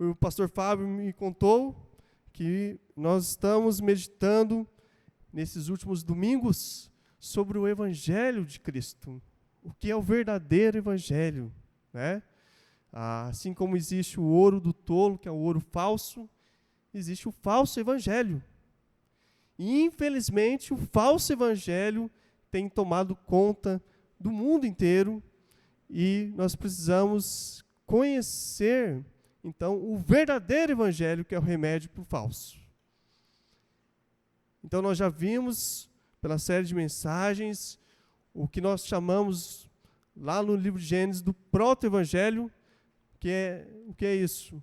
o pastor Fábio me contou que nós estamos meditando nesses últimos domingos sobre o Evangelho de Cristo. O que é o verdadeiro Evangelho, né? Assim como existe o ouro do tolo, que é o ouro falso, existe o falso Evangelho. E, infelizmente, o falso Evangelho tem tomado conta do mundo inteiro e nós precisamos conhecer, então, o verdadeiro Evangelho, que é o remédio para o falso. Então, nós já vimos, pela série de mensagens, o que nós chamamos, lá no livro de Gênesis, do proto-evangelho, o que é isso?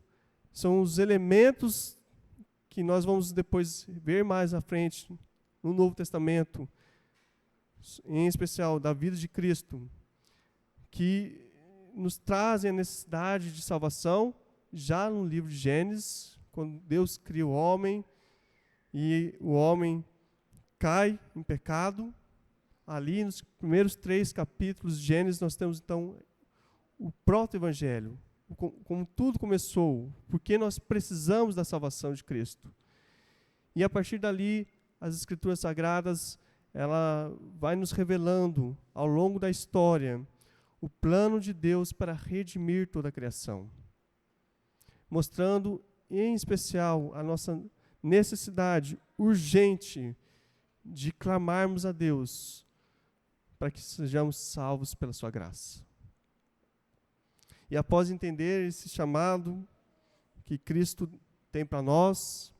São os elementos que nós vamos depois ver mais à frente, no Novo Testamento, em especial da vida de Cristo, que nos trazem a necessidade de salvação, já no livro de Gênesis, quando Deus cria o homem, e o homem cai em pecado. Ali, nos primeiros 3 capítulos de Gênesis, nós temos, então, o proto-evangelho, como tudo começou, porque nós precisamos da salvação de Cristo. E, a partir dali, as Escrituras Sagradas, ela vai nos revelando, ao longo da história, o plano de Deus para redimir toda a criação, mostrando, em especial, a nossa necessidade urgente de clamarmos a Deus para que sejamos salvos pela sua graça. E após entender esse chamado que Cristo tem para nós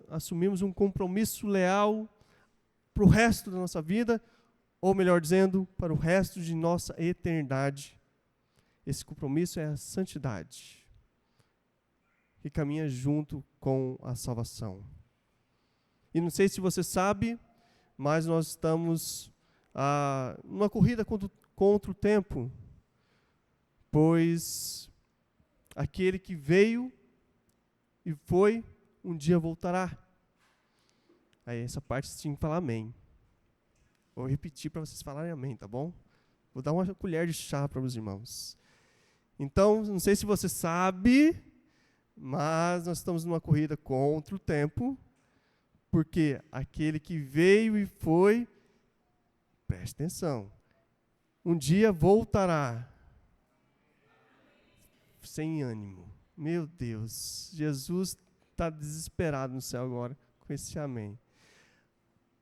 assumimos um compromisso leal para o resto da nossa vida, ou melhor dizendo, para o resto de nossa eternidade. Esse compromisso é a santidade, que caminha junto com a salvação. E não sei se você sabe, mas nós estamos numa corrida contra o tempo, pois aquele que veio e foi, um dia voltará. Aí essa parte você tinha que falar amém. Vou repetir para vocês falarem amém, tá bom? Vou dar uma colher de chá para os irmãos. Então, não sei se você sabe, mas nós estamos numa corrida contra o tempo, porque aquele que veio e foi, preste atenção, um dia voltará. Sem ânimo. Meu Deus, Jesus está desesperado no céu agora com esse amém.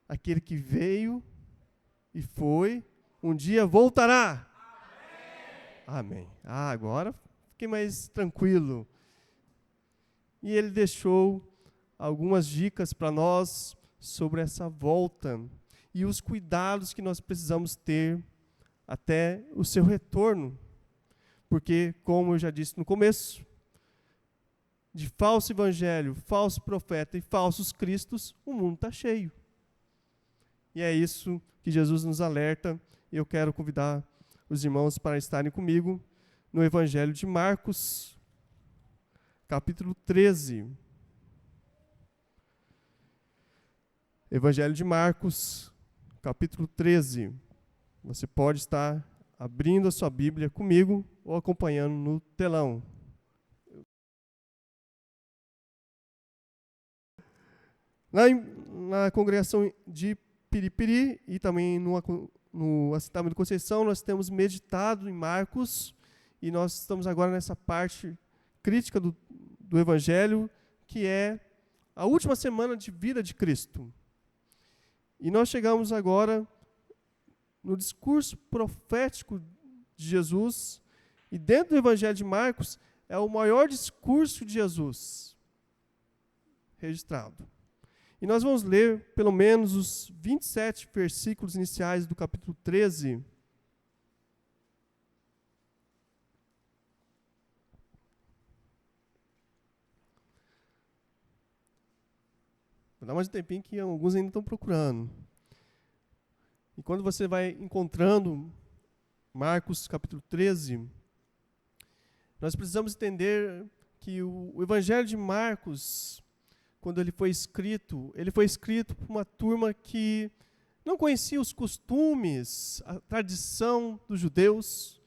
Aquele que veio e foi, um dia voltará. Amém. Agora fiquei mais tranquilo. E ele deixou algumas dicas para nós sobre essa volta e os cuidados que nós precisamos ter até o seu retorno. Porque, como eu já disse no começo, de falso evangelho, falso profeta e falsos cristos, o mundo está cheio. E é isso que Jesus nos alerta, e eu quero convidar os irmãos para estarem comigo no Evangelho de Marcos, capítulo 13. Evangelho de Marcos, capítulo 13. Você pode estar abrindo a sua Bíblia comigo ou acompanhando no telão. Na congregação de Piripiri e também no assentamento de Conceição, nós temos meditado em Marcos e nós estamos agora nessa parte crítica do Evangelho, que é a última semana de vida de Cristo. E nós chegamos agora no discurso profético de Jesus, e dentro do Evangelho de Marcos é o maior discurso de Jesus registrado. E nós vamos ler pelo menos os 27 versículos iniciais do capítulo 13. Vou dar mais um tempinho que alguns ainda estão procurando. E quando você vai encontrando Marcos capítulo 13, nós precisamos entender que o Evangelho de Marcos, quando ele foi escrito por uma turma que não conhecia os costumes, a tradição dos judeus,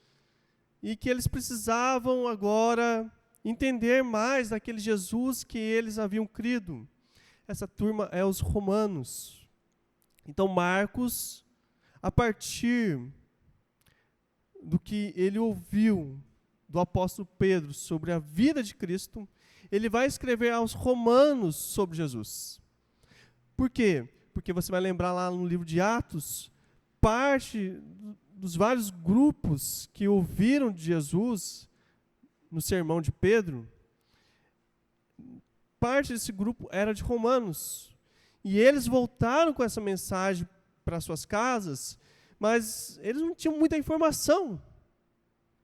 e que eles precisavam agora entender mais daquele Jesus que eles haviam crido. Essa turma é os romanos. Então Marcos, a partir do que ele ouviu do apóstolo Pedro sobre a vida de Cristo, ele vai escrever aos romanos sobre Jesus. Por quê? Porque você vai lembrar lá no livro de Atos, parte dos vários grupos que ouviram de Jesus no sermão de Pedro, parte desse grupo era de romanos. E eles voltaram com essa mensagem para suas casas, mas eles não tinham muita informação,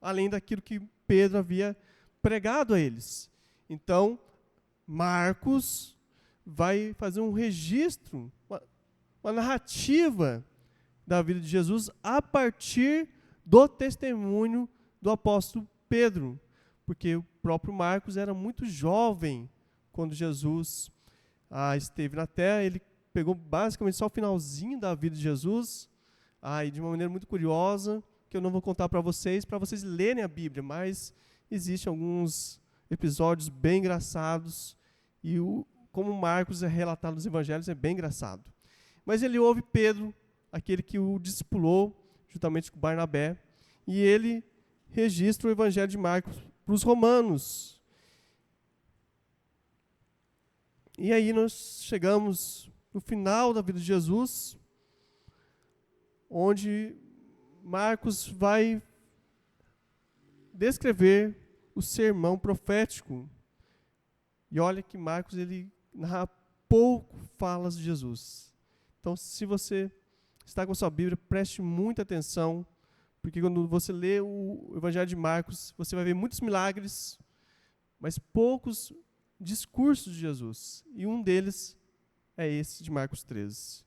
além daquilo que Pedro havia pregado a eles. Então, Marcos vai fazer um registro, uma narrativa da vida de Jesus a partir do testemunho do apóstolo Pedro, porque o próprio Marcos era muito jovem quando Jesus esteve na terra. Ele pegou basicamente só o finalzinho da vida de Jesus, e de uma maneira muito curiosa, que eu não vou contar para vocês lerem a Bíblia, mas existem alguns episódios bem engraçados, e como Marcos é relatado nos evangelhos, é bem engraçado. Mas ele ouve Pedro, aquele que o discipulou, juntamente com Barnabé, e ele registra o evangelho de Marcos para os romanos. E aí nós chegamos no final da vida de Jesus, onde Marcos vai descrever o sermão profético. E olha que Marcos ele narra pouco falas de Jesus. Então, se você está com a sua Bíblia, preste muita atenção, porque quando você lê o Evangelho de Marcos, você vai ver muitos milagres, mas poucos discursos de Jesus. E um deles é esse de Marcos 13,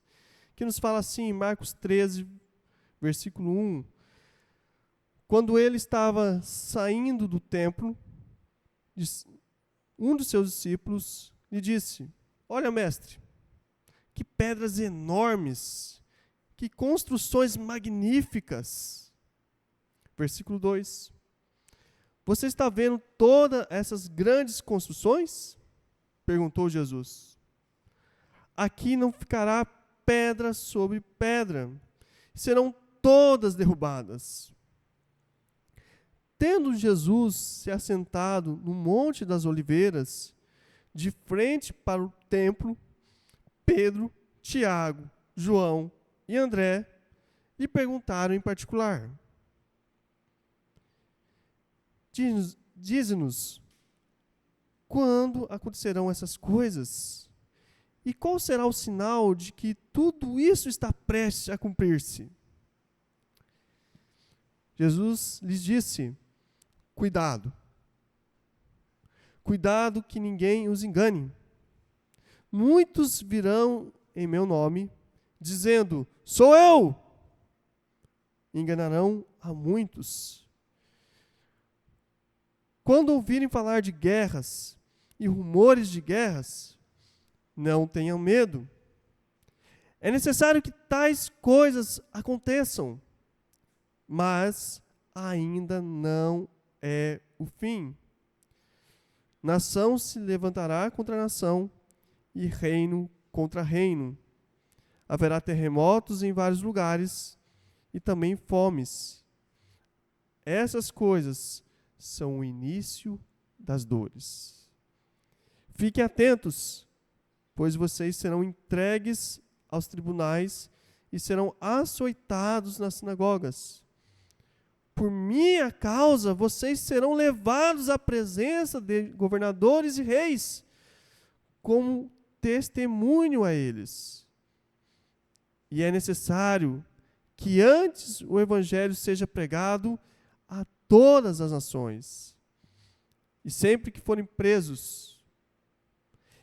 que nos fala assim, em Marcos 13, versículo 1, quando ele estava saindo do templo, um dos seus discípulos lhe disse: olha, mestre, que pedras enormes, que construções magníficas. Versículo 2. Você está vendo todas essas grandes construções? Perguntou Jesus. Aqui não ficará pedra sobre pedra, serão todas derrubadas. Tendo Jesus se assentado no Monte das Oliveiras, de frente para o templo, Pedro, Tiago, João e André lhe perguntaram em particular: dize-nos, quando acontecerão essas coisas? E qual será o sinal de que tudo isso está prestes a cumprir-se? Jesus lhes disse: cuidado. Cuidado que ninguém os engane. Muitos virão em meu nome, dizendo: sou eu! Enganarão a muitos. Quando ouvirem falar de guerras e rumores de guerras, não tenham medo. É necessário que tais coisas aconteçam, mas ainda não é o fim. Nação se levantará contra nação e reino contra reino. Haverá terremotos em vários lugares e também fomes. Essas coisas são o início das dores. Fiquem atentos, pois vocês serão entregues aos tribunais e serão açoitados nas sinagogas. Por minha causa, vocês serão levados à presença de governadores e reis, como testemunho a eles. E é necessário que antes o evangelho seja pregado a todas as nações. E sempre que forem presos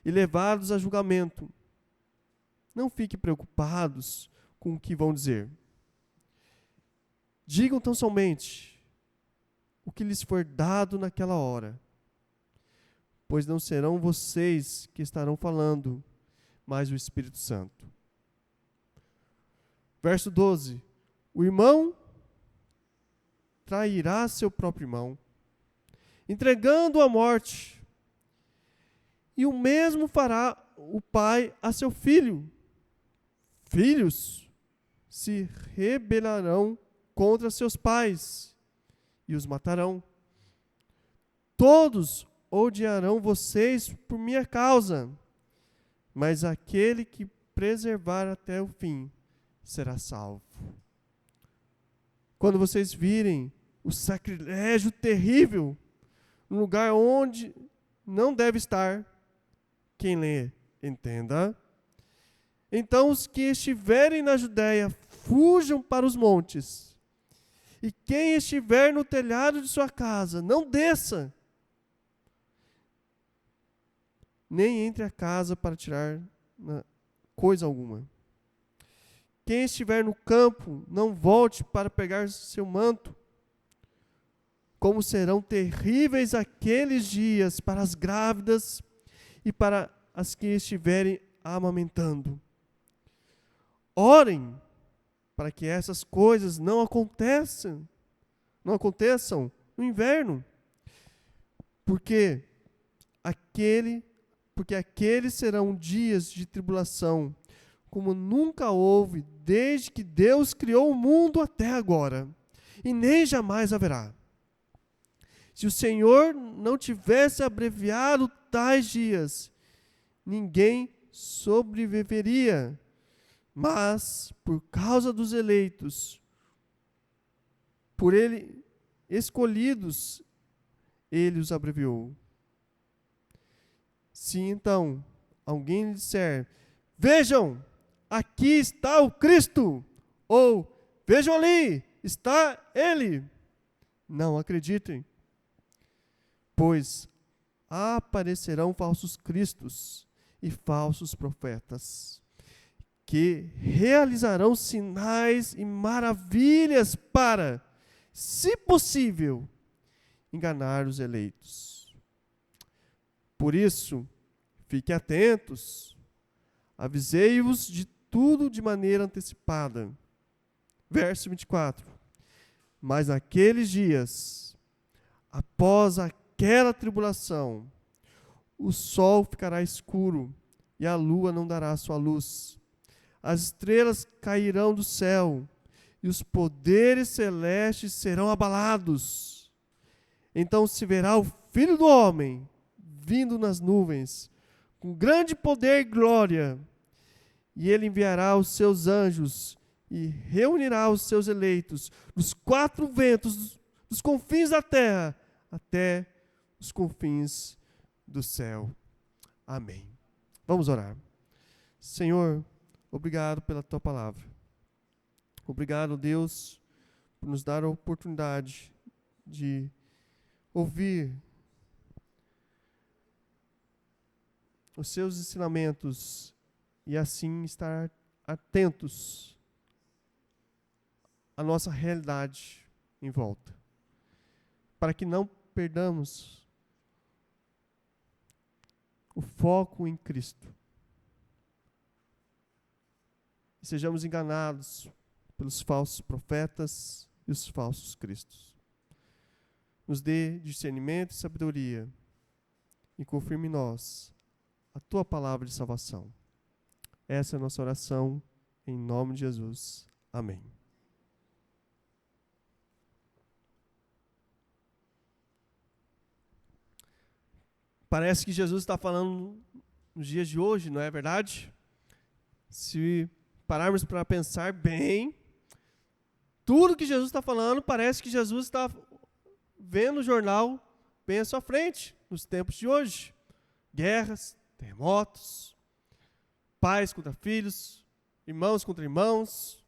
e levados a julgamento, não fiquem preocupados com o que vão dizer. Digam tão somente o que lhes for dado naquela hora, pois não serão vocês que estarão falando, mas o Espírito Santo. Verso 12. O irmão trairá seu próprio irmão, entregando-o à morte. E o mesmo fará o pai a seu filho. Filhos se rebelarão contra seus pais e os matarão. Todos odiarão vocês por minha causa, mas aquele que preservar até o fim será salvo. Quando vocês virem o sacrilégio terrível no lugar onde não deve estar, quem lê, entenda. Então os que estiverem na Judéia, fujam para os montes. E quem estiver no telhado de sua casa, não desça, nem entre a casa para tirar coisa alguma. Quem estiver no campo, não volte para pegar seu manto. Como serão terríveis aqueles dias para as grávidas e para as que estiverem amamentando. Orem para que essas coisas não aconteçam no inverno. Porque aqueles serão dias de tribulação, como nunca houve desde que Deus criou o mundo até agora, e nem jamais haverá. Se o Senhor não tivesse abreviado tais dias, ninguém sobreviveria. Mas, por causa dos eleitos, por ele escolhidos, ele os abreviou. Se então alguém lhe disser, vejam, aqui está o Cristo, ou vejam ali, está ele, não acreditem, pois aparecerão falsos cristos e falsos profetas, que realizarão sinais e maravilhas para, se possível, enganar os eleitos. Por isso, fiquem atentos, avisei-os de tudo de maneira antecipada. Verso 24. Mas naqueles dias, após aquela tribulação, o sol ficará escuro e a lua não dará sua luz. As estrelas cairão do céu e os poderes celestes serão abalados. Então se verá o Filho do Homem vindo nas nuvens, com grande poder e glória, e ele enviará os seus anjos e reunirá os seus eleitos dos quatro ventos, dos confins da terra, até os confins do céu. Amém. Vamos orar. Senhor, obrigado pela tua palavra. Obrigado, Deus, por nos dar a oportunidade de ouvir os seus ensinamentos e assim estar atentos à nossa realidade em volta, para que não perdamos o foco em Cristo e sejamos enganados pelos falsos profetas e os falsos cristos. Nos dê discernimento e sabedoria e confirme em nós a tua palavra de salvação. Essa é a nossa oração, em nome de Jesus. Amém. Parece que Jesus está falando nos dias de hoje, não é verdade? Se pararmos para pensar bem, tudo que Jesus está falando, parece que Jesus está vendo o jornal bem à sua frente, nos tempos de hoje. Guerras, terremotos, pais contra filhos, irmãos contra irmãos,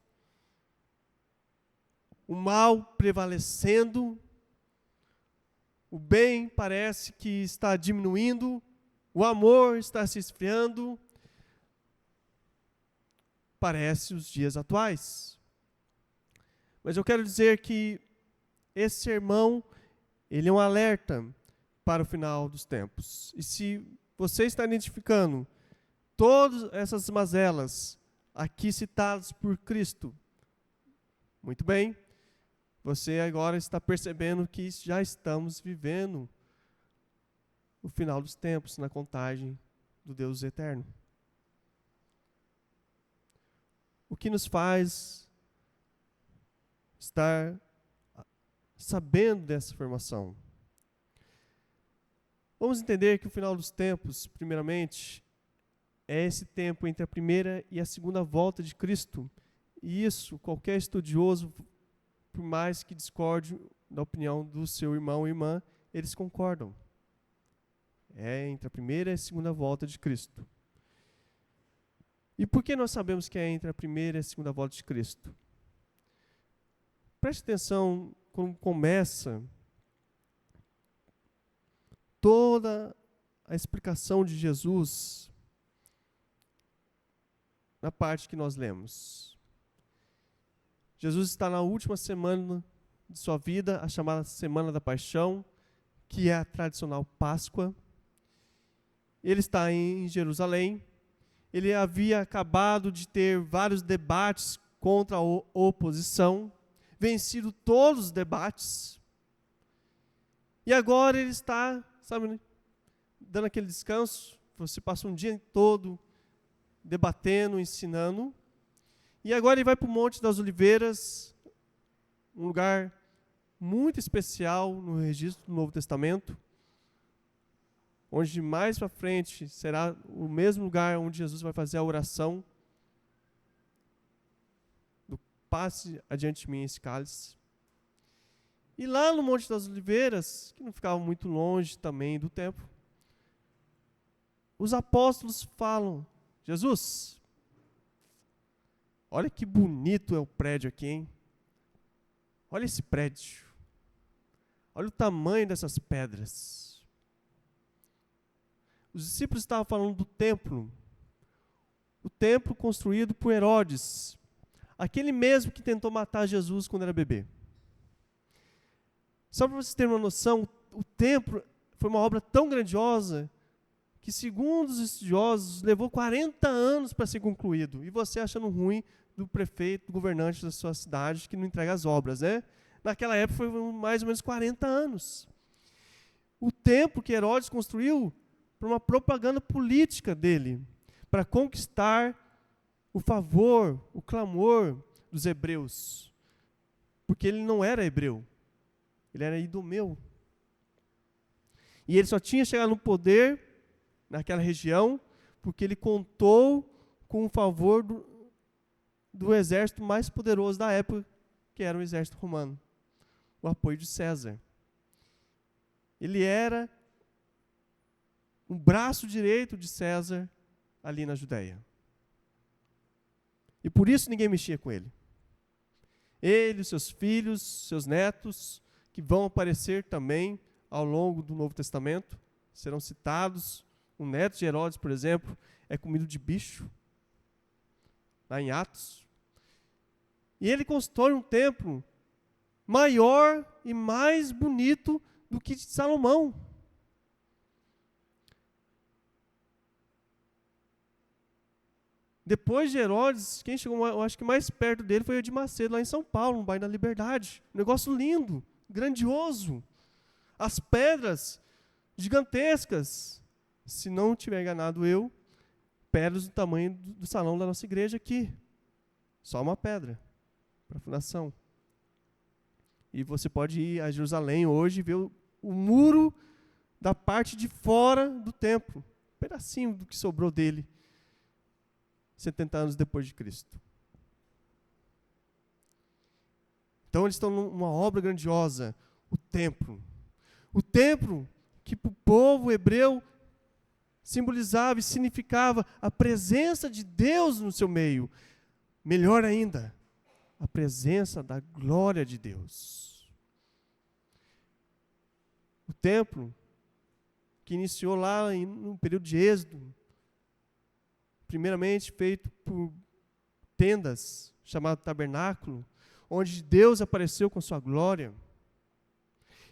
o mal prevalecendo, o bem parece que está diminuindo, o amor está se esfriando. Parece os dias atuais. Mas eu quero dizer que esse sermão, ele é um alerta para o final dos tempos. E se você está identificando todas essas mazelas aqui citadas por Cristo, muito bem, você agora está percebendo que já estamos vivendo o final dos tempos na contagem do Deus eterno. O que nos faz estar sabendo dessa informação? Vamos entender que o final dos tempos, primeiramente, é esse tempo entre a primeira e a segunda volta de Cristo. E isso, qualquer estudioso, por mais que discorde da opinião do seu irmão ou irmã, eles concordam. É entre a primeira e a segunda volta de Cristo. E por que nós sabemos que é entre a primeira e a segunda volta de Cristo? Preste atenção quando começa toda a explicação de Jesus na parte que nós lemos. Jesus está na última semana de sua vida, a chamada Semana da Paixão, que é a tradicional Páscoa. Ele está em Jerusalém. Ele havia acabado de ter vários debates contra a oposição, vencido todos os debates. E agora ele está, dando aquele descanso. Você passa um dia todo debatendo, ensinando. E agora ele vai para o Monte das Oliveiras, um lugar muito especial no registro do Novo Testamento, onde mais para frente será o mesmo lugar onde Jesus vai fazer a oração do passe adiante de mim esse cálice. E lá no Monte das Oliveiras, que não ficava muito longe também do templo, os apóstolos falam: Jesus, olha que bonito é o prédio aqui, hein? Olha esse prédio. Olha o tamanho dessas pedras. Os discípulos estavam falando do templo. O templo construído por Herodes, aquele mesmo que tentou matar Jesus quando era bebê. Só para vocês terem uma noção, o templo foi uma obra tão grandiosa que, segundo os estudiosos, levou 40 anos para ser concluído. E você achando ruim do prefeito, do governante da sua cidade, que não entrega as obras, né? Naquela época foi mais ou menos 40 anos. O templo que Herodes construiu para uma propaganda política dele, para conquistar o favor, o clamor dos hebreus. Porque ele não era hebreu, ele era idumeu. E ele só tinha chegado no poder naquela região porque ele contou com o favor do exército mais poderoso da época, que era o exército romano, o apoio de César. Ele era um braço direito de César ali na Judéia. E por isso ninguém mexia com ele. Ele, seus filhos, seus netos, que vão aparecer também ao longo do Novo Testamento, serão citados. O neto de Herodes, por exemplo, é comido de bicho, lá em Atos. E ele constrói um templo maior e mais bonito do que de Salomão. Depois de Herodes, quem chegou, eu acho que mais perto dele foi o de Macedo, lá em São Paulo, no bairro da Liberdade. Um negócio lindo, grandioso. As pedras gigantescas. Se não tiver enganado eu, pedras do tamanho do salão da nossa igreja aqui. Só uma pedra para a fundação. E você pode ir a Jerusalém hoje e ver o muro da parte de fora do templo. Um pedacinho do que sobrou dele, 70 anos depois de Cristo. Então eles estão numa obra grandiosa, o templo. O templo que para o povo hebreu simbolizava e significava a presença de Deus no seu meio. Melhor ainda, a presença da glória de Deus. O templo, que iniciou lá no período de Êxodo, primeiramente feito por tendas, chamado tabernáculo, onde Deus apareceu com sua glória.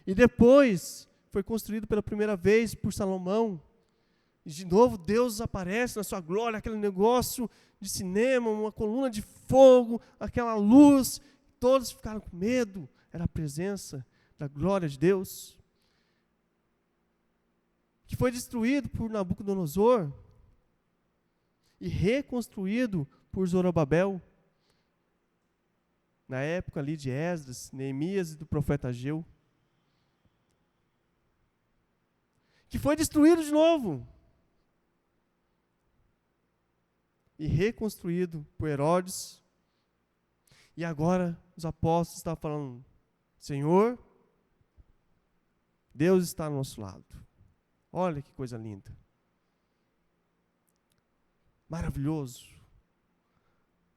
E depois foi construído pela primeira vez por Salomão. E de novo Deus aparece na sua glória, aquele negócio de cinema, uma coluna de fogo, aquela luz. Todos ficaram com medo. Era a presença da glória de Deus. que foi destruído por Nabucodonosor e reconstruído por Zorobabel, na época ali de Esdras, Neemias e do profeta Ageu, que foi destruído de novo e reconstruído por Herodes. E agora os apóstolos estavam falando: Senhor, Deus está ao nosso lado. Olha que coisa linda. Maravilhoso.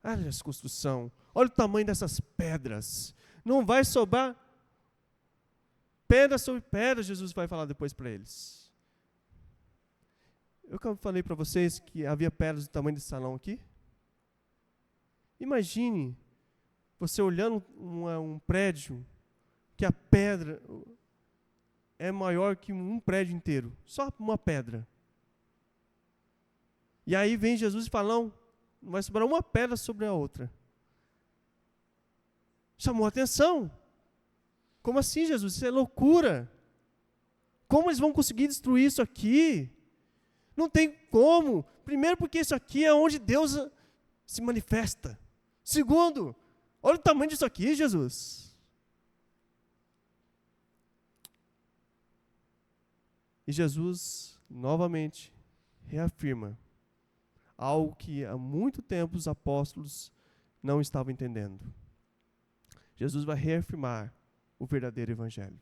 Olha essa construção. Olha o tamanho dessas pedras. Não vai sobrar pedra sobre pedra, Jesus vai falar depois para eles. Eu falei para vocês que havia pedras do tamanho desse salão aqui. Imagine você olhando um prédio que a pedra é maior que um prédio inteiro. Só uma pedra. E aí vem Jesus e fala: não vai sobrar uma pedra sobre a outra. Chamou a atenção. Como assim, Jesus? Isso é loucura. Como eles vão conseguir destruir isso aqui? Não tem como. Primeiro, porque isso aqui é onde Deus se manifesta. Segundo, olha o tamanho disso aqui, Jesus. E Jesus, novamente, reafirma algo que há muito tempo os apóstolos não estavam entendendo. Jesus vai reafirmar o verdadeiro evangelho.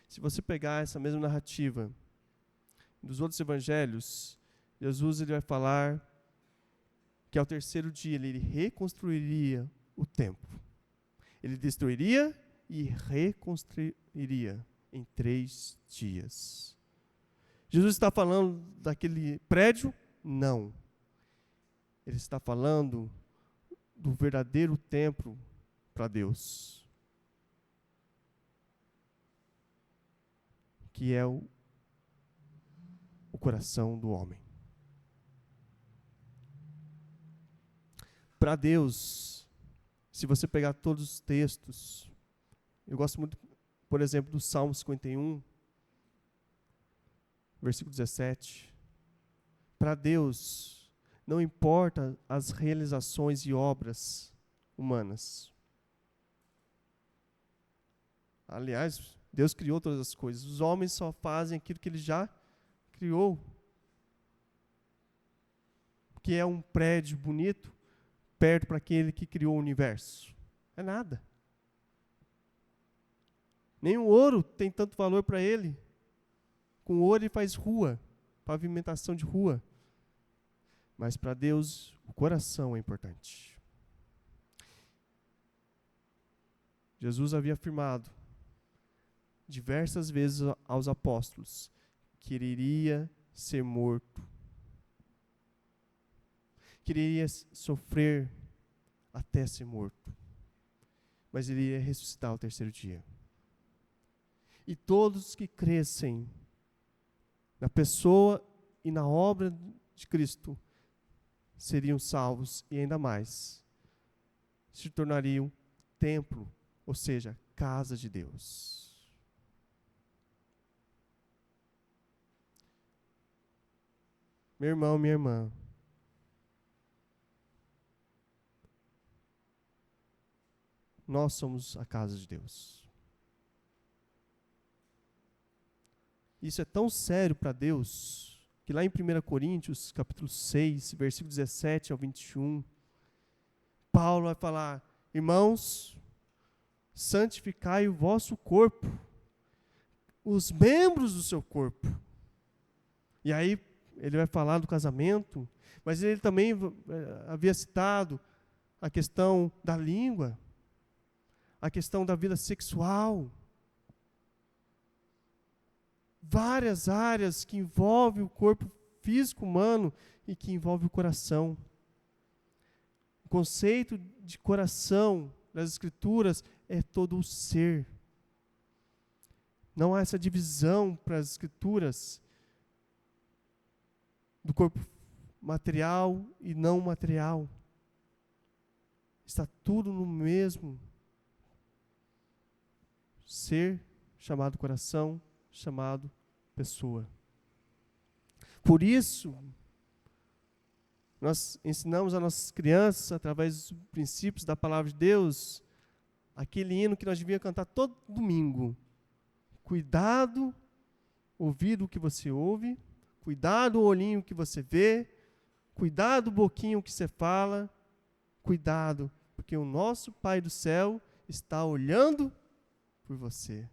Se você pegar essa mesma narrativa dos outros evangelhos, Jesus ele vai falar que ao terceiro dia ele reconstruiria o templo. Ele destruiria e reconstruiria em 3 dias. Jesus está falando daquele prédio? Não. Ele está falando do verdadeiro templo para Deus, que é o coração do homem. Para Deus, se você pegar todos os textos, eu gosto muito, por exemplo, do Salmo 51, versículo 17. Para Deus, não importa as realizações e obras humanas. Aliás, Deus criou todas as coisas. Os homens só fazem aquilo que Ele já criou. Que é um prédio bonito, perto para aquele que criou o universo. É nada. Nem o ouro tem tanto valor para Ele. Com ouro Ele faz rua, pavimentação de rua. Mas para Deus, o coração é importante. Jesus havia afirmado diversas vezes aos apóstolos que Ele iria ser morto, que Ele iria sofrer até ser morto, mas Ele iria ressuscitar ao terceiro dia. E todos que crescem na pessoa e na obra de Cristo seriam salvos e ainda mais se tornariam templo, ou seja, casa de Deus. Meu irmão, minha irmã, nós somos a casa de Deus. Isso é tão sério para Deus, que lá em 1 Coríntios, capítulo 6, versículo 17 ao 21, Paulo vai falar: irmãos, santificai o vosso corpo, os membros do seu corpo. E aí ele vai falar do casamento, mas ele também havia citado a questão da língua, a questão da vida sexual. Várias áreas que envolvem o corpo físico humano e que envolvem o coração. O conceito de coração das Escrituras é todo o ser. Não há essa divisão para as Escrituras do corpo material e não material. Está tudo no mesmo ser chamado coração, chamado pessoa. Por isso, nós ensinamos às nossas crianças, através dos princípios da palavra de Deus, aquele hino que nós devíamos cantar todo domingo. Cuidado, ouvido o que você ouve, cuidado o olhinho que você vê, cuidado o boquinho que você fala, cuidado, porque o nosso Pai do céu está olhando por você.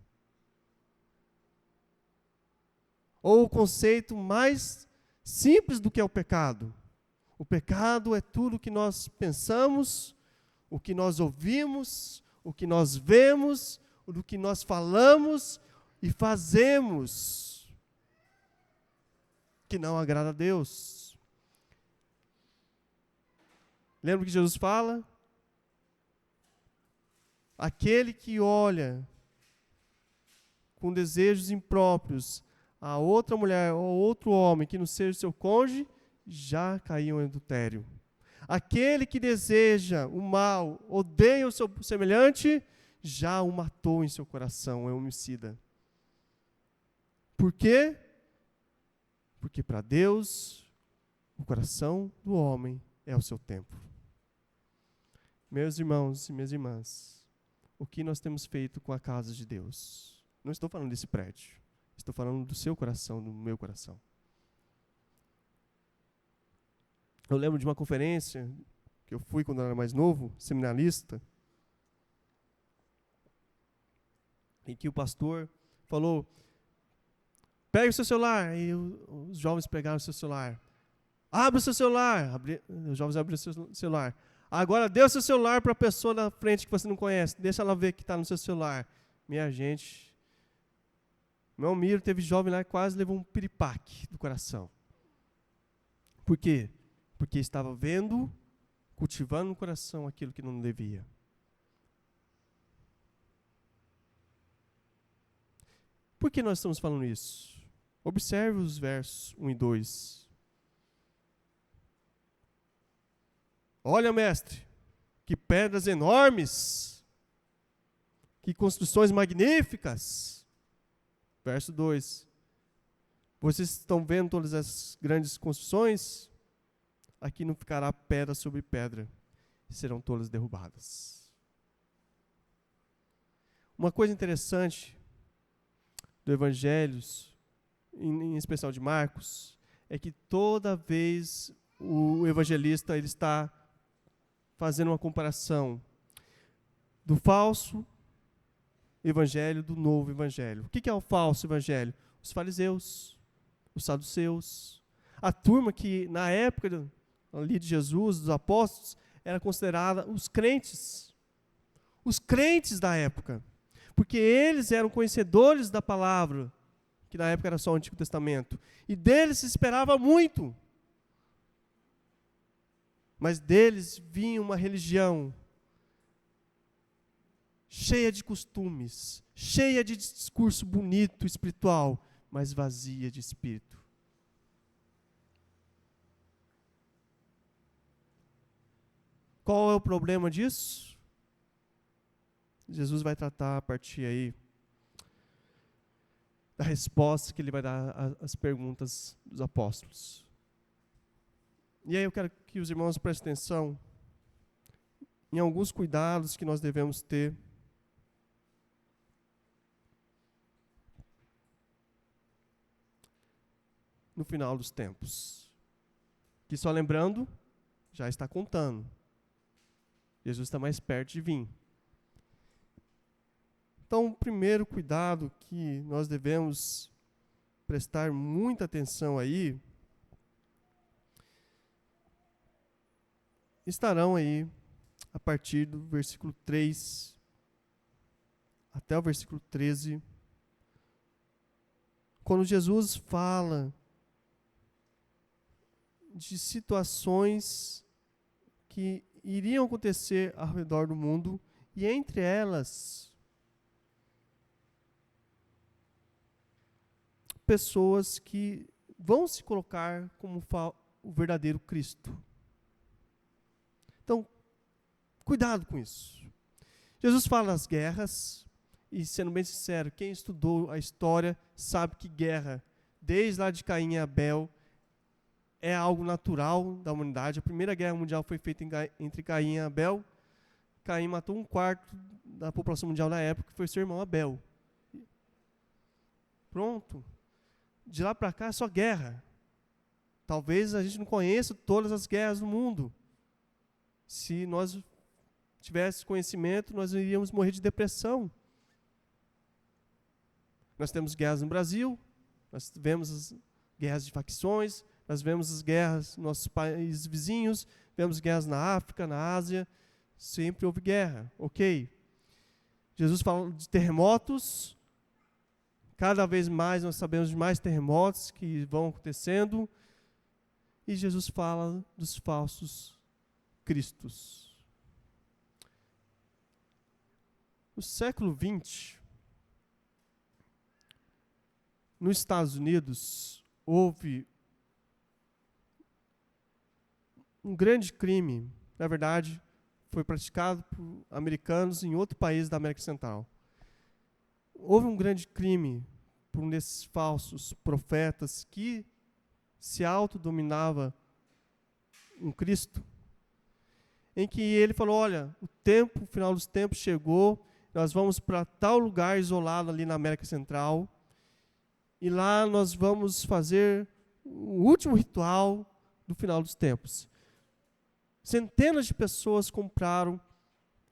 Ou o conceito mais simples do que é o pecado. O pecado é tudo o que nós pensamos, o que nós ouvimos, o que nós vemos, o que nós falamos e fazemos que não agrada a Deus. Lembra que Jesus fala? Aquele que olha com desejos impróprios a outra mulher ou outro homem que não seja seu cônjuge, já caiu em adultério. Aquele que deseja o mal, odeia o seu semelhante, já o matou em seu coração, é homicida. Por quê? Porque para Deus, o coração do homem é o seu templo. Meus irmãos e minhas irmãs, o que nós temos feito com a casa de Deus? Não estou falando desse prédio, estou falando do seu coração, do meu coração. Eu lembro de uma conferência que eu fui quando eu era mais novo, seminarista, em que o pastor falou: pegue o seu celular. E os jovens pegaram o seu celular. Abre o seu celular. Os jovens abriram o seu celular. Agora dê o seu celular para a pessoa na frente que você não conhece. Deixa ela ver que está no seu celular. Minha gente, meu Almiro, teve jovem lá que quase levou um piripaque do coração. Por quê? Porque estava vendo, cultivando no coração aquilo que não devia. Por que nós estamos falando isso? Observe os versos 1 e 2. Olha, mestre, que pedras enormes, que construções magníficas. Verso 2. Vocês estão vendo todas essas grandes construções? Aqui não ficará pedra sobre pedra, serão todas derrubadas. Uma coisa interessante do Evangelho, em especial de Marcos, é que toda vez o evangelista ele está fazendo uma comparação do falso evangelho do novo evangelho. O que é o falso evangelho? Os fariseus, os saduceus, a turma que na época ali de Jesus, dos apóstolos, era considerada os crentes da época, porque eles eram conhecedores da palavra, que na época era só o Antigo Testamento, e deles se esperava muito, mas deles vinha uma religião cheia de costumes, cheia de discurso bonito, espiritual, mas vazia de espírito. Qual é o problema disso? Jesus vai tratar a partir aí da resposta que ele vai dar às perguntas dos apóstolos. E aí eu quero que os irmãos prestem atenção em alguns cuidados que nós devemos ter no final dos tempos. Que só lembrando, já está contando. Jesus está mais perto de vir. Então, o primeiro cuidado que nós devemos prestar muita atenção aí, estarão aí a partir do versículo 3 até o versículo 13, quando Jesus fala de situações que iriam acontecer ao redor do mundo, e entre elas, pessoas que vão se colocar como o verdadeiro Cristo. Então, cuidado com isso. Jesus fala das guerras, e sendo bem sincero, quem estudou a história sabe que guerra desde lá de Caim e Abel, é algo natural da humanidade. A Primeira Guerra Mundial foi feita entre Caim e Abel. Caim matou 1/4 da população mundial na época, que foi seu irmão Abel. Pronto. De lá para cá é só guerra. Talvez a gente não conheça todas as guerras do mundo. Se nós tivéssemos conhecimento, nós iríamos morrer de depressão. Nós temos guerras no Brasil, nós vemos as guerras de facções, nós vemos as guerras nos nossos países vizinhos, vemos guerras na África, na Ásia, sempre houve guerra, ok. Jesus fala de terremotos, cada vez mais nós sabemos de mais terremotos que vão acontecendo, e Jesus fala dos falsos cristos. No século XX, nos Estados Unidos, houve um grande crime, na verdade, foi praticado por americanos em outro país da América Central. Houve um grande crime por um desses falsos profetas que se autodominava um Cristo, em que ele falou, olha, o final dos tempos chegou, nós vamos para tal lugar isolado ali na América Central, e lá nós vamos fazer o último ritual do final dos tempos. Centenas de pessoas compraram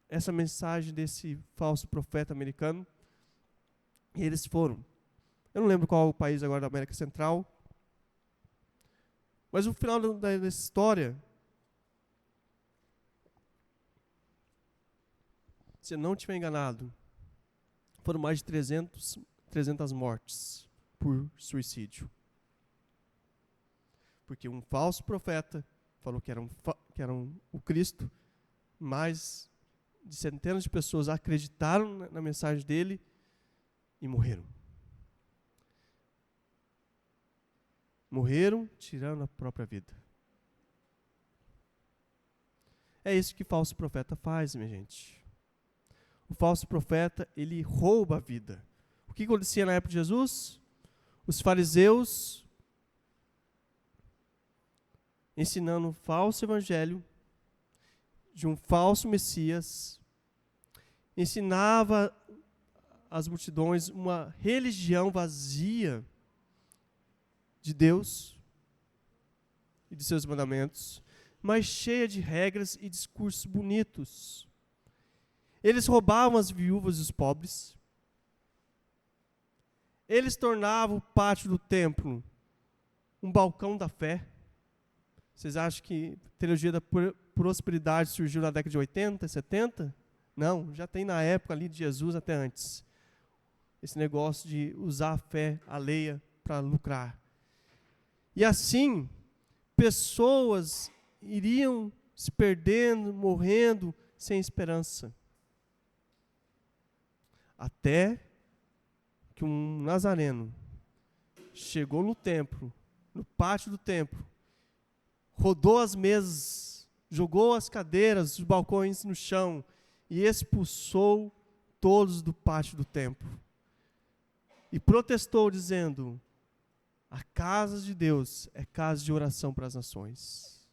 essa mensagem desse falso profeta americano, e eles foram. Eu não lembro qual é o país agora da América Central, mas o final dessa história, se eu não estiver enganado, foram mais de 300 mortes por suicídio. Porque um falso profeta falou que era o Cristo, mais de centenas de pessoas acreditaram na mensagem dele e morreram. Morreram tirando a própria vida. É isso que o falso profeta faz, minha gente. O falso profeta, ele rouba a vida. O que acontecia na época de Jesus? Os fariseus ensinando um falso evangelho de um falso Messias, ensinava às multidões uma religião vazia de Deus e de seus mandamentos, mas cheia de regras e discursos bonitos. Eles roubavam as viúvas e os pobres. Eles tornavam o pátio do templo um balcão da fé. Vocês acham que a teologia da prosperidade surgiu na década de 80, 70? Não, já tem na época ali de Jesus até antes. Esse negócio de usar a fé alheia para lucrar. E assim, pessoas iriam se perdendo, morrendo, sem esperança. Até que um nazareno chegou no templo, no pátio do templo, rodou as mesas, jogou as cadeiras, os balcões no chão e expulsou todos do pátio do templo. E protestou dizendo, a casa de Deus é casa de oração para as nações.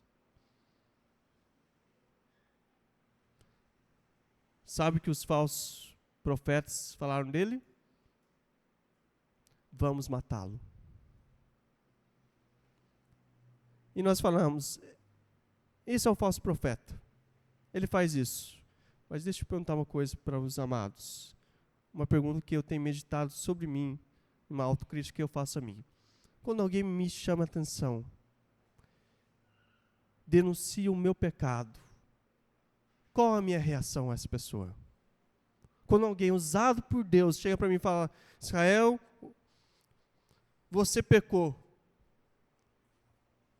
Sabe o que os falsos profetas falaram dele? Vamos matá-lo. E nós falamos, esse é o falso profeta. Ele faz isso. Mas deixa eu perguntar uma coisa para os amados. Uma pergunta que eu tenho meditado sobre mim, uma autocrítica que eu faço a mim. Quando alguém me chama a atenção, denuncia o meu pecado, qual a minha reação a essa pessoa? Quando alguém usado por Deus chega para mim e fala, Israel, você pecou.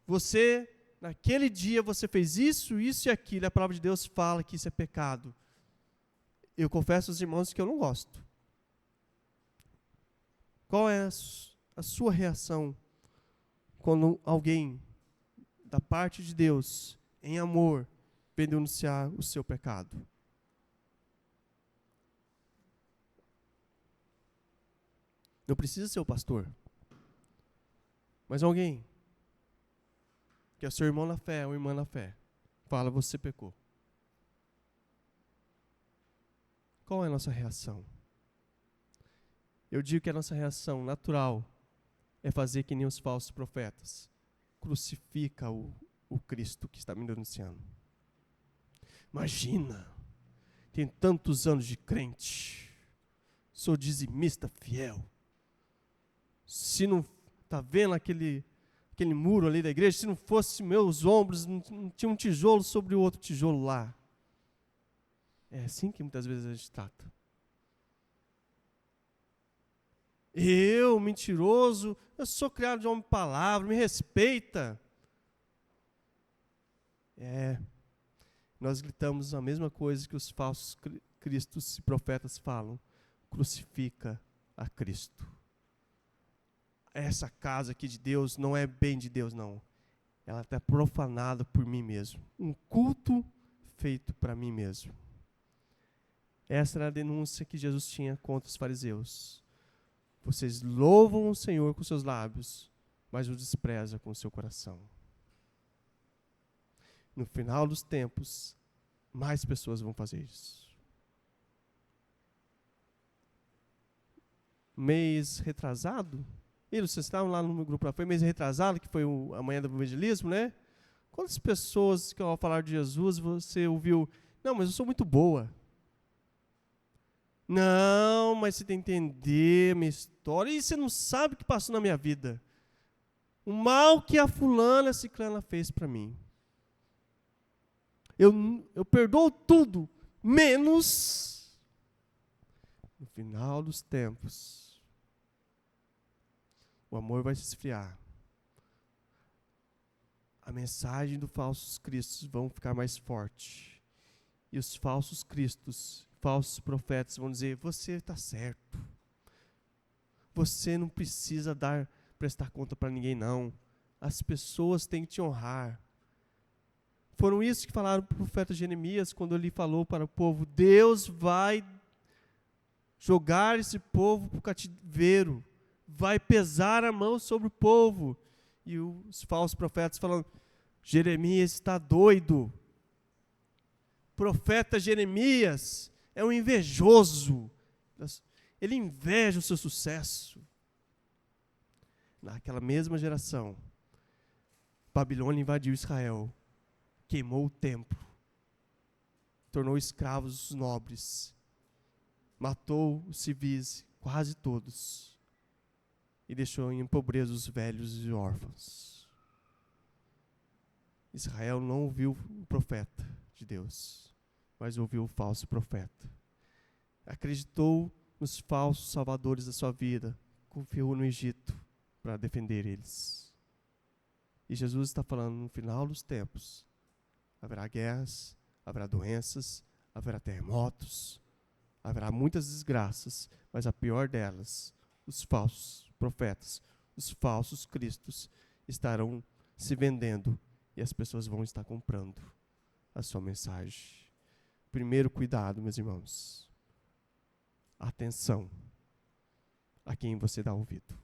Você, naquele dia, você fez isso, isso e aquilo. A palavra de Deus fala que isso é pecado. Eu confesso aos irmãos que eu não gosto. Qual é a sua reação quando alguém, da parte de Deus, em amor, vem denunciar o seu pecado? Não precisa ser o pastor. Mas alguém que é seu irmão na fé ou irmã na fé, fala, você pecou. Qual é a nossa reação? Eu digo que a nossa reação natural é fazer que nem os falsos profetas. Crucifica o Cristo que está me denunciando. Imagina, tem tantos anos de crente, sou dizimista fiel. Se não está vendo aquele muro ali da igreja, se não fosse meus ombros, não tinha um tijolo sobre o outro tijolo lá. É assim que muitas vezes a gente trata. Eu, mentiroso, eu sou criado de homem de palavra, me respeita. Nós gritamos a mesma coisa que os falsos cristos e profetas falam. Crucifica a Cristo. Essa casa aqui de Deus não é bem de Deus, não. Ela está profanada por mim mesmo. Um culto feito para mim mesmo. Essa era a denúncia que Jesus tinha contra os fariseus. Vocês louvam o Senhor com seus lábios, mas o desprezam com o seu coração. No final dos tempos, mais pessoas vão fazer isso. Mês retrasado, vocês estavam lá no meu grupo, foi mês retrasado, que foi a manhã do evangelismo, né? Quantas pessoas que ao falar de Jesus, você ouviu, não, mas eu sou muito boa. Não, mas você tem que entender a minha história. E você não sabe o que passou na minha vida. O mal que a fulana, a ciclana fez para mim. Eu perdoo tudo, menos no final dos tempos. O amor vai se esfriar. A mensagem dos falsos cristos vão ficar mais forte. E os falsos cristos, falsos profetas vão dizer, você está certo. Você não precisa prestar conta para ninguém, não. As pessoas têm que te honrar. Foram isso que falaram para o profeta Jeremias, quando ele falou para o povo, Deus vai jogar esse povo para o cativeiro, vai pesar a mão sobre o povo. E os falsos profetas falando, Jeremias está doido. Profeta Jeremias é um invejoso. Ele inveja o seu sucesso. Naquela mesma geração, Babilônia invadiu Israel, queimou o templo, tornou escravos os nobres, matou os civis, quase todos, e deixou em pobreza os velhos e órfãos. Israel não ouviu o profeta de Deus, mas ouviu o falso profeta. Acreditou nos falsos salvadores da sua vida, confiou no Egito para defender eles. E Jesus está falando, no final dos tempos, haverá guerras, haverá doenças, haverá terremotos, haverá muitas desgraças, mas a pior delas, os falsos profetas, os falsos cristos estarão se vendendo e as pessoas vão estar comprando a sua mensagem. Primeiro cuidado, meus irmãos. Atenção a quem você dá ouvido.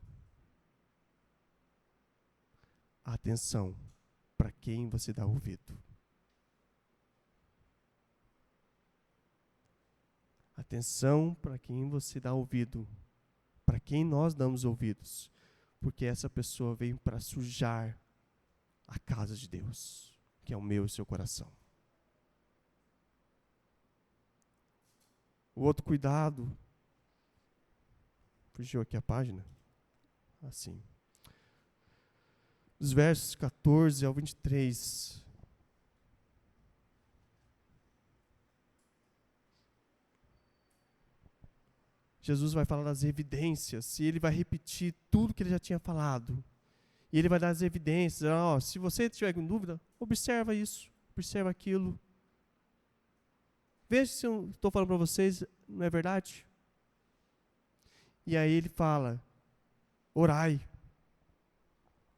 Atenção para quem você dá ouvido. Atenção para quem você dá ouvido. Para quem nós damos ouvidos. Porque essa pessoa vem para sujar a casa de Deus, que é o meu e o seu coração. O outro cuidado, fugiu aqui a página, assim, dos versos 14 ao 23, Jesus vai falar das evidências, e ele vai repetir tudo que ele já tinha falado, e ele vai dar as evidências, se você tiver com dúvida, observa isso, observa aquilo, veja se eu estou falando para vocês, não é verdade? E aí ele fala, orai,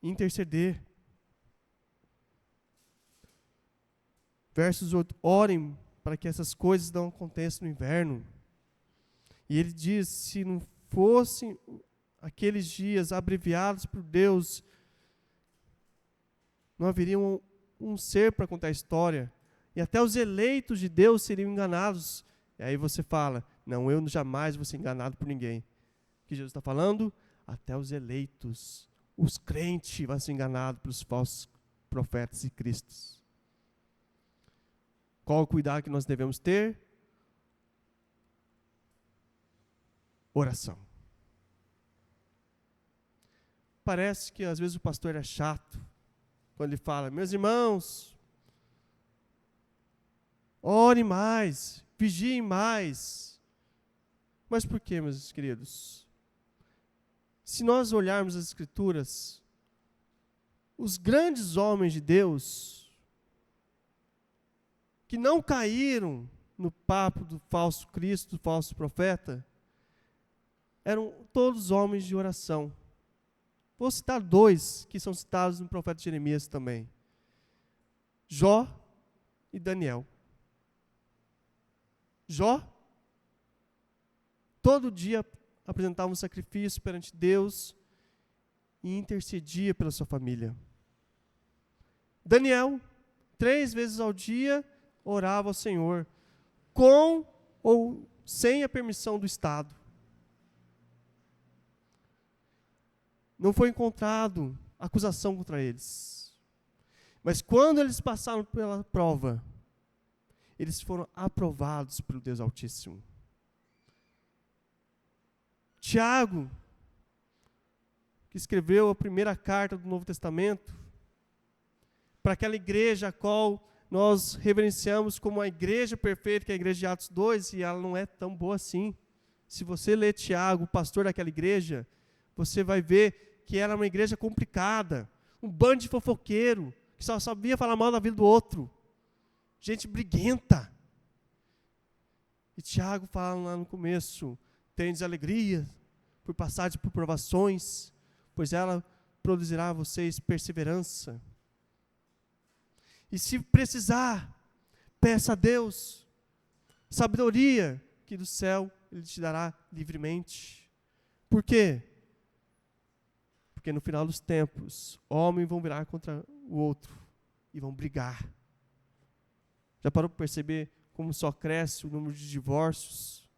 interceder. Versos 8, orem para que essas coisas não aconteçam no inverno. E ele diz, se não fossem aqueles dias abreviados por Deus, não haveria um ser para contar a história, e até os eleitos de Deus seriam enganados. E aí você fala, não, eu jamais vou ser enganado por ninguém. O que Jesus está falando? Até os eleitos, os crentes vão ser enganados pelos falsos profetas e cristos. Qual o cuidado que nós devemos ter? Oração. Parece que às vezes o pastor é chato, quando ele fala, meus irmãos, ore mais, vigiem mais. Mas por quê, meus queridos? Se nós olharmos as Escrituras, os grandes homens de Deus, que não caíram no papo do falso Cristo, do falso profeta, eram todos homens de oração. Vou citar 2 que são citados no profeta Jeremias também. Jó e Daniel. Jó, todo dia apresentava um sacrifício perante Deus e intercedia pela sua família. Daniel, 3 vezes ao dia, orava ao Senhor, com ou sem a permissão do Estado. Não foi encontrado acusação contra eles. Mas quando eles passaram pela prova, eles foram aprovados pelo Deus Altíssimo. Tiago, que escreveu a primeira carta do Novo Testamento, para aquela igreja a qual nós reverenciamos como a igreja perfeita, que é a igreja de Atos 2, e ela não é tão boa assim. Se você ler Tiago, o pastor daquela igreja, você vai ver que era uma igreja complicada, um bando de fofoqueiro, que só sabia falar mal da vida do outro, gente briguenta. E Tiago fala lá no começo, tendes alegria por passardes por provações, pois ela produzirá a vocês perseverança. E se precisar, peça a Deus sabedoria, que do céu Ele te dará livremente. Por quê? Porque no final dos tempos, homens vão virar contra o outro e vão brigar. Já parou para perceber como só cresce o número de divórcios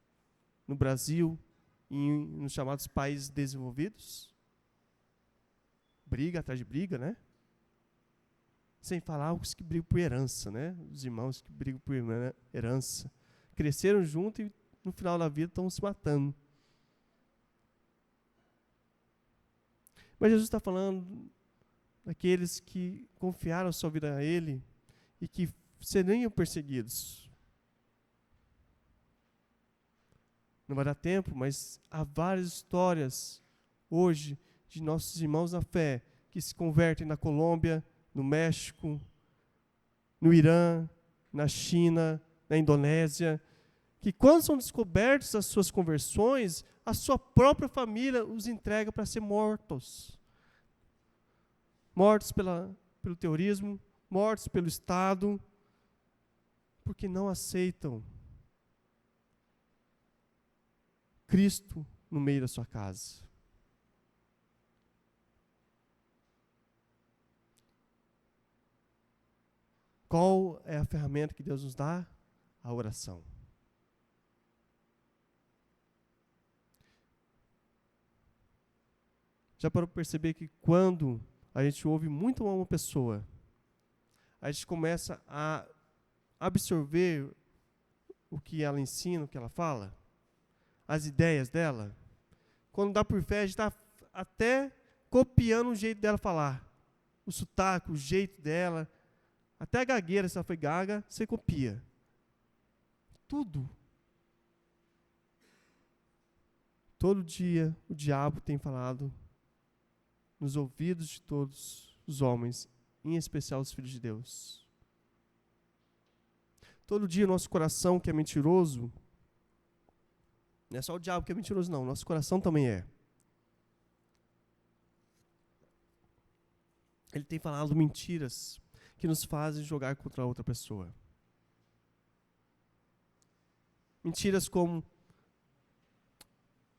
no Brasil e nos chamados países desenvolvidos? Briga atrás de briga, né? Sem falar os que brigam por herança, né? Os irmãos que brigam por herança. Cresceram junto e no final da vida estão se matando. Mas Jesus está falando daqueles que confiaram a sua vida a Ele e que seriam perseguidos. Não vai dar tempo, mas há várias histórias hoje de nossos irmãos na fé que se convertem na Colômbia, no México, no Irã, na China, na Indonésia, que quando são descobertos as suas conversões, a sua própria família os entrega para ser mortos. Mortos pelo terrorismo, mortos pelo Estado, porque não aceitam Cristo no meio da sua casa. Qual é a ferramenta que Deus nos dá? A oração. Já parou para perceber que quando a gente ouve muito uma pessoa, a gente começa a absorver o que ela ensina, o que ela fala, as ideias dela? Quando dá por fé, a gente está até copiando o jeito dela falar, o sotaque, o jeito dela, até a gagueira, se ela foi gaga, você copia. Tudo. Todo dia o diabo tem falado nos ouvidos de todos os homens, em especial os filhos de Deus. Todo dia o nosso coração, que é mentiroso, não é só o diabo que é mentiroso, não, nosso coração também é. Ele tem falado mentiras que nos fazem jogar contra outra pessoa. Mentiras como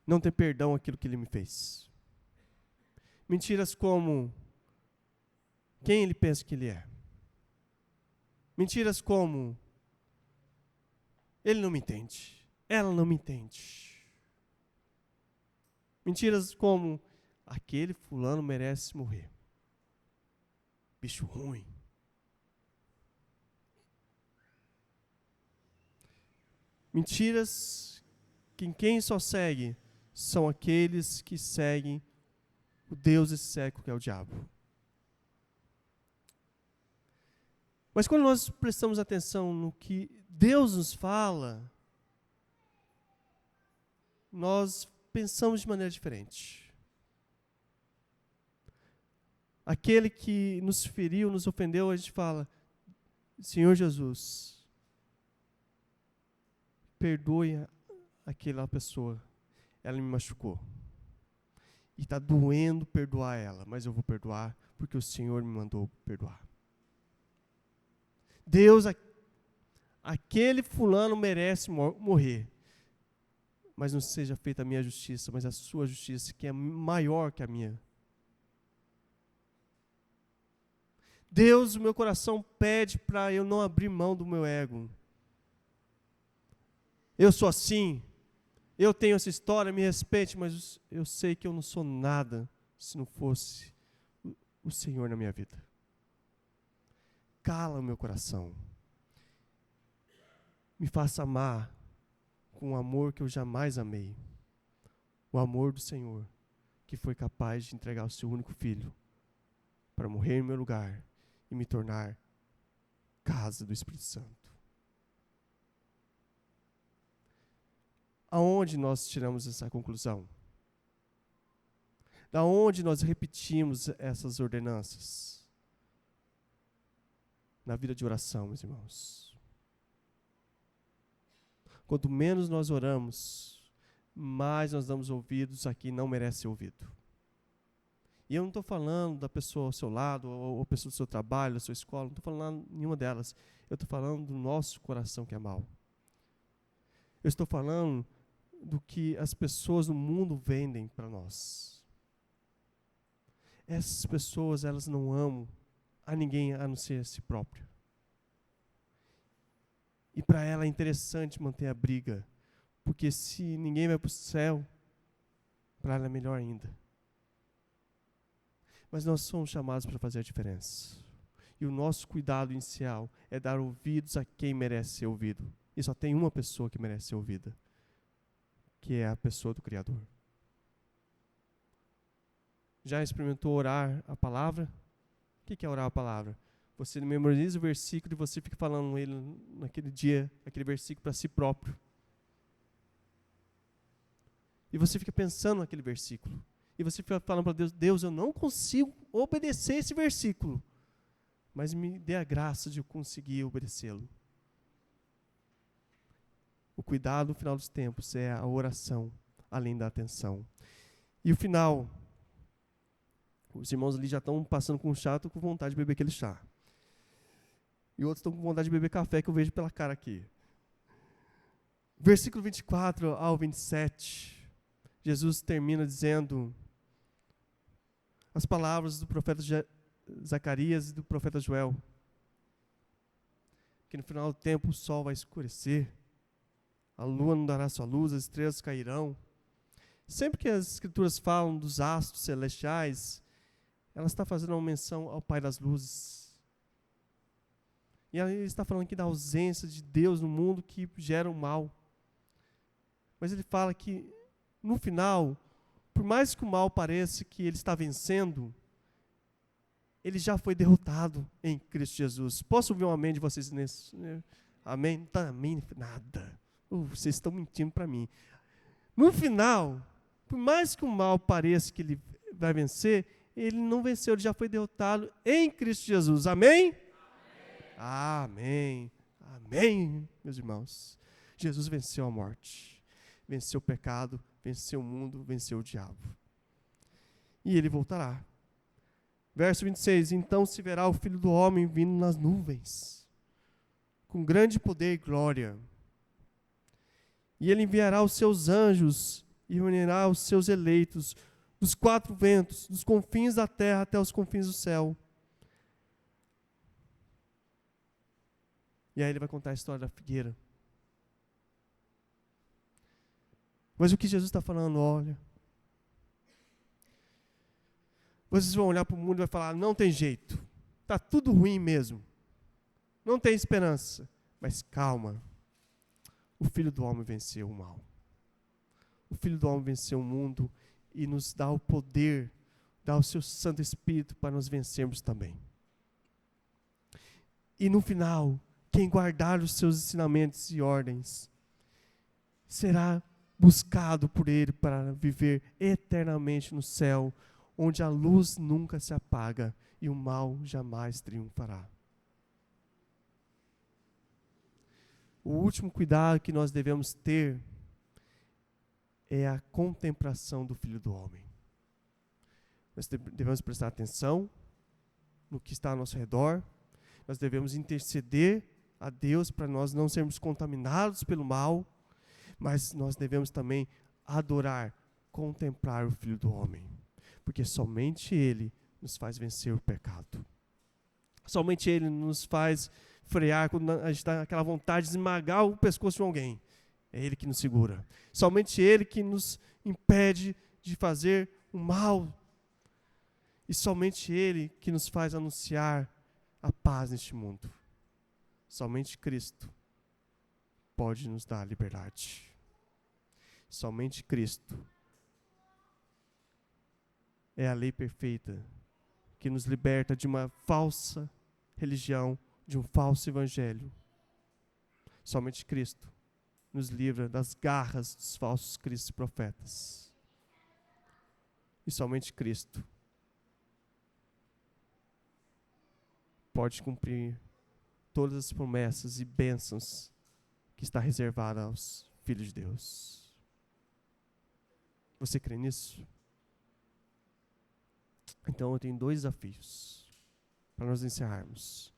não ter perdão aquilo que ele me fez. Mentiras como quem ele pensa que ele é. Mentiras como: ele não me entende, ela não me entende. Mentiras como: aquele fulano merece morrer. Bicho ruim. Mentiras que quem só segue são aqueles que seguem o Deus desse século, que é o diabo. Mas quando nós prestamos atenção no que Deus nos fala, nós pensamos de maneira diferente. Aquele que nos feriu, nos ofendeu, a gente fala: Senhor Jesus, perdoe aquela pessoa, ela me machucou. E está doendo perdoar ela, mas eu vou perdoar porque o Senhor me mandou perdoar. Deus, aquele fulano merece morrer, mas não seja feita a minha justiça, mas a sua justiça, que é maior que a minha. Deus, o meu coração pede para eu não abrir mão do meu ego. Eu sou assim, eu tenho essa história, me respeite, mas eu sei que eu não sou nada se não fosse o Senhor na minha vida. Cala o meu coração. Me faça amar com um amor que eu jamais amei. O amor do Senhor, que foi capaz de entregar o seu único filho para morrer em meu lugar e me tornar casa do Espírito Santo. Aonde nós tiramos essa conclusão? Da onde nós repetimos essas ordenanças? Na vida de oração, meus irmãos. Quanto menos nós oramos, mais nós damos ouvidos a quem não merece ser ouvido. E eu não estou falando da pessoa ao seu lado, ou pessoa do seu trabalho, da sua escola, não estou falando nenhuma delas. Eu estou falando do nosso coração que é mau. Eu estou falando do que as pessoas no mundo vendem para nós. Essas pessoas, elas não amam a ninguém a não ser a si próprio. E para ela é interessante manter a briga, porque se ninguém vai para o céu, para ela é melhor ainda. Mas nós somos chamados para fazer a diferença. E o nosso cuidado inicial é dar ouvidos a quem merece ser ouvido. E só tem uma pessoa que merece ser ouvida, que é a pessoa do Criador. Já experimentou orar a palavra? O que é orar a palavra? Você memoriza o versículo e você fica falando ele naquele dia, aquele versículo para si próprio. E você fica pensando naquele versículo. E você fica falando para Deus: Deus, eu não consigo obedecer esse versículo, mas me dê a graça de eu conseguir obedecê-lo. O cuidado no final dos tempos é a oração, além da atenção. E o final, os irmãos ali já estão passando com chá, estão com vontade de beber aquele chá. E outros estão com vontade de beber café, que eu vejo pela cara aqui. Versículo 24 ao 27, Jesus termina dizendo as palavras do profeta Zacarias e do profeta Joel, que no final do tempo o sol vai escurecer, a lua não dará sua luz, as estrelas cairão. Sempre que as escrituras falam dos astros celestiais, ela está fazendo uma menção ao Pai das luzes. E ele está falando aqui da ausência de Deus no mundo que gera o mal. Mas ele fala que, no final, por mais que o mal pareça que ele está vencendo, ele já foi derrotado em Cristo Jesus. Posso ouvir um amém de vocês nesse? Amém? Não está amém? Nada. Vocês estão mentindo para mim. No final, por mais que o mal pareça que ele vai vencer, ele não venceu, ele já foi derrotado em Cristo Jesus. Amém? Amém. Amém, meus irmãos. Jesus venceu a morte, venceu o pecado, venceu o mundo, venceu o diabo. E ele voltará. Verso 26, então se verá o Filho do Homem vindo nas nuvens, com grande poder e glória. E ele enviará os seus anjos e reunirá os seus eleitos dos quatro ventos, dos confins da terra até os confins do céu. E aí ele vai contar a história da figueira. Mas o que Jesus está falando, olha, vocês vão olhar para o mundo e vai falar, não tem jeito, está tudo ruim mesmo, não tem esperança, mas calma, o Filho do Homem venceu o mal. O Filho do Homem venceu o mundo e nos dá o poder, dá o seu Santo Espírito para nos vencermos também. E no final, quem guardar os seus ensinamentos e ordens será buscado por Ele para viver eternamente no céu, onde a luz nunca se apaga e o mal jamais triunfará. O último cuidado que nós devemos ter é a contemplação do Filho do Homem. Nós devemos prestar atenção no que está ao nosso redor, nós devemos interceder a Deus para nós não sermos contaminados pelo mal, mas nós devemos também adorar, contemplar o Filho do Homem, porque somente Ele nos faz vencer o pecado. Somente Ele nos faz frear quando a gente está aquela vontade de esmagar o pescoço de alguém. É Ele que nos segura. Somente Ele que nos impede de fazer o mal. E somente Ele que nos faz anunciar a paz neste mundo. Somente Cristo pode nos dar a liberdade. Somente Cristo é a lei perfeita que nos liberta de uma falsa religião, de um falso evangelho. Somente Cristo nos livra das garras dos falsos cristos e profetas. E somente Cristo pode cumprir todas as promessas e bênçãos que está reservada aos filhos de Deus. Você crê nisso? Então eu tenho 2 desafios para nós encerrarmos.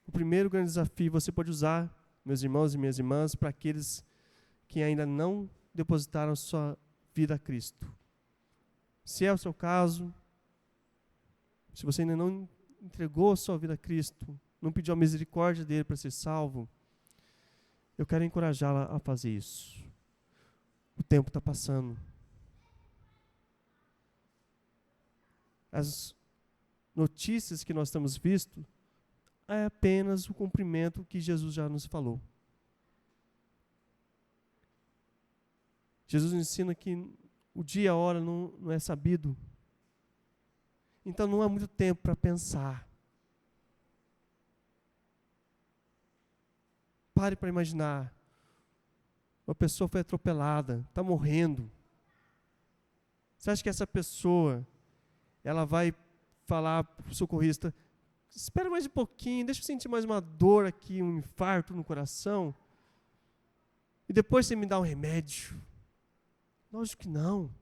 O primeiro grande desafio você pode usar, meus irmãos e minhas irmãs, para aqueles que ainda não depositaram sua vida a Cristo. Se é o seu caso, se você ainda não entregou a sua vida a Cristo, não pediu a misericórdia dele para ser salvo, eu quero encorajá-la a fazer isso. O tempo está passando. As notícias que nós temos visto é apenas o cumprimento que Jesus já nos falou. Jesus nos ensina que o dia e a hora não é sabido. Então não há muito tempo para pensar. Pare para imaginar. Uma pessoa foi atropelada, está morrendo. Você acha que essa pessoa, ela vai falar para o socorrista, espera mais um pouquinho, deixa eu sentir mais uma dor aqui, um infarto no coração, e depois você me dá um remédio? Lógico que não.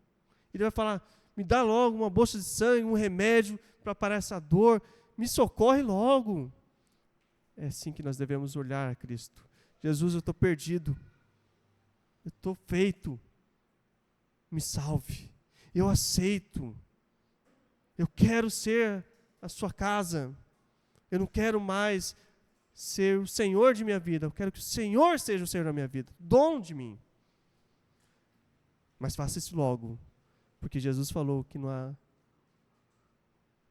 Ele vai falar, me dá logo uma bolsa de sangue, um remédio para parar essa dor, me socorre logo. É assim que nós devemos olhar a Cristo. Jesus, eu estou perdido, eu estou feito, me salve, eu aceito, eu quero ser a sua casa, eu não quero mais ser o Senhor de minha vida, eu quero que o Senhor seja o Senhor da minha vida, dono de mim. Mas faça isso logo, porque Jesus falou que não há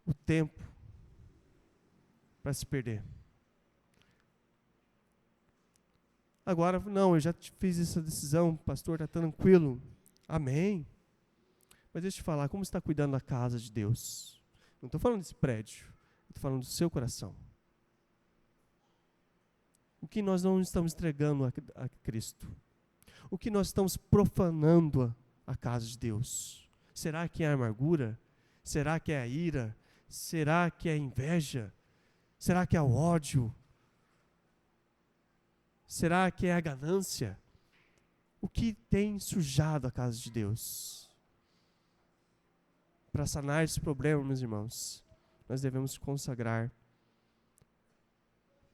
o tempo para se perder. Agora, não, eu já fiz essa decisão, pastor, está tranquilo. Amém. Mas deixa eu te falar, como você está cuidando da casa de Deus? Não estou falando desse prédio, estou falando do seu coração. O que nós não estamos entregando a Cristo? O que nós estamos profanando a casa de Deus? Será que é a amargura? Será que é a ira? Será que é a inveja? Será que é o ódio? Será que é a ganância? O que tem sujado a casa de Deus? Para sanar esse problema, meus irmãos, nós devemos consagrar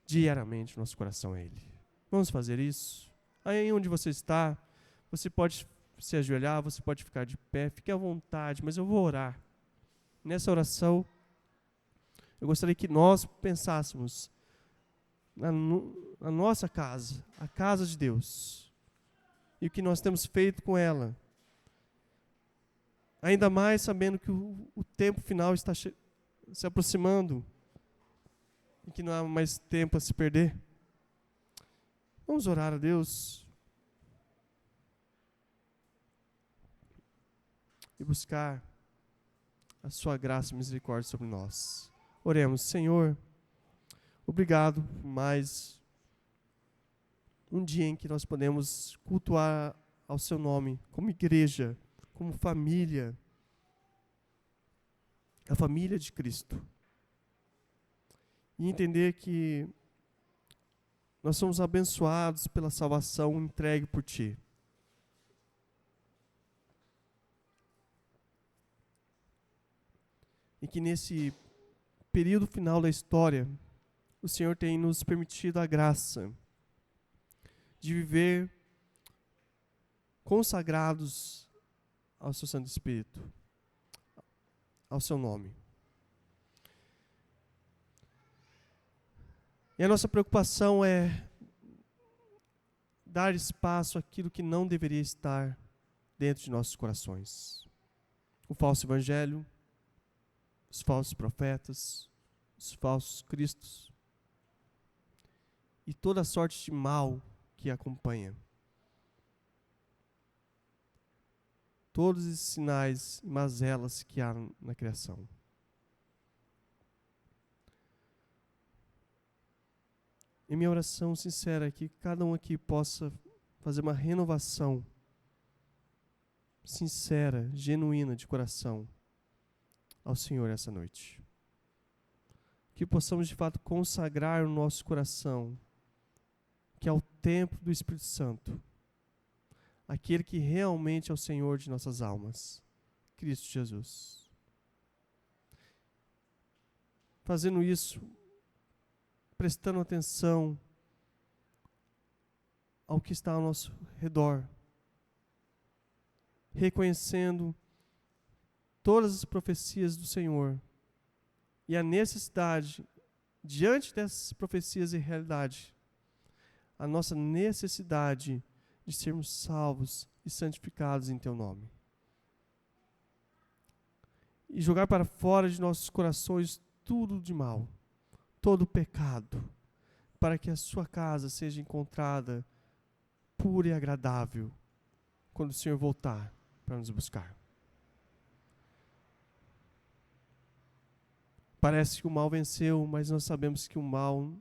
diariamente nosso coração a Ele. Vamos fazer isso? Aí onde você está, você pode se ajoelhar, você pode ficar de pé, fique à vontade, mas eu vou orar. Nessa oração, Eu gostaria que nós pensássemos na nossa casa, a casa de Deus, e o que nós temos feito com ela. Ainda mais sabendo que o tempo final está se aproximando e que não há mais tempo a se perder. Vamos orar a Deus e buscar a sua graça e misericórdia sobre nós. Oremos. Senhor, obrigado por mais um dia em que nós podemos cultuar ao seu nome, como igreja, como família, a família de Cristo. E entender que nós somos abençoados pela salvação entregue por Ti. E que nesse período final da história, o Senhor tem nos permitido a graça de viver consagrados ao Seu Santo Espírito, ao Seu nome. E a nossa preocupação é dar espaço àquilo que não deveria estar dentro de nossos corações. O falso evangelho, os falsos profetas, os falsos cristos e toda sorte de mal que acompanha. Todos esses sinais e mazelas que há na criação. E minha oração sincera é que cada um aqui possa fazer uma renovação sincera, genuína, de coração ao Senhor essa noite. Que possamos de fato consagrar o nosso coração, que é o templo do Espírito Santo, aquele que realmente é o Senhor de nossas almas, Cristo Jesus. Fazendo isso, prestando atenção ao que está ao nosso redor, reconhecendo todas as profecias do Senhor e a necessidade, diante dessas profecias e realidade, a nossa necessidade de sermos salvos e santificados em Teu nome. E jogar para fora de nossos corações tudo de mal, todo pecado, para que a Sua casa seja encontrada pura e agradável quando o Senhor voltar para nos buscar. Parece que o mal venceu, mas nós sabemos que o mal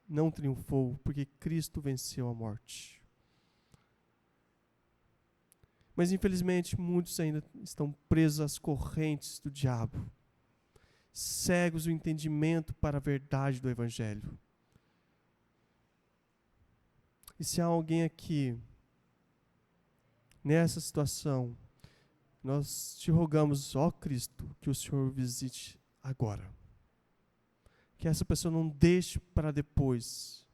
não triunfou, porque Cristo venceu a morte. Mas infelizmente muitos ainda estão presos às correntes do diabo, cegos do entendimento para a verdade do Evangelho. E se há alguém aqui nessa situação, nós te rogamos, ó Cristo, que o Senhor visite agora. Que essa pessoa não deixe para depois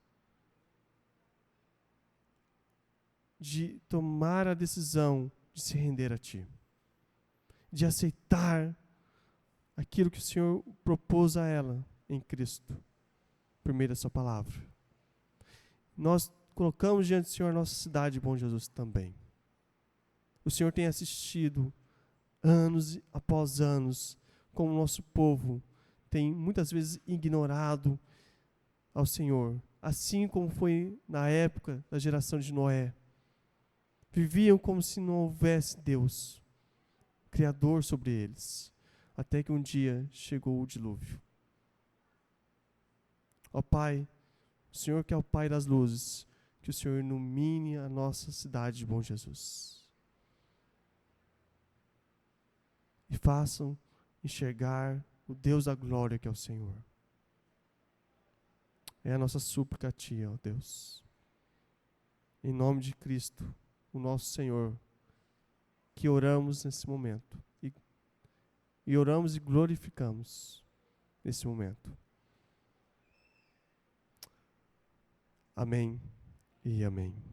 de tomar a decisão de se render a Ti, de aceitar aquilo que o Senhor propôs a ela em Cristo, por meio da Sua palavra. Nós colocamos diante do Senhor a nossa cidade, Bom Jesus, também. O Senhor tem assistido anos após anos, como o nosso povo tem muitas vezes ignorado ao Senhor, assim como foi na época da geração de Noé. Viviam como se não houvesse Deus, Criador sobre eles, até que um dia chegou o dilúvio. Ó Pai, o Senhor que é o Pai das luzes, que o Senhor ilumine a nossa cidade de Bom Jesus. E façam enxergar o Deus da glória que é o Senhor. É a nossa súplica a Ti, ó Deus. Em nome de Cristo, o nosso Senhor, que oramos nesse momento. E oramos e glorificamos nesse momento. Amém e amém.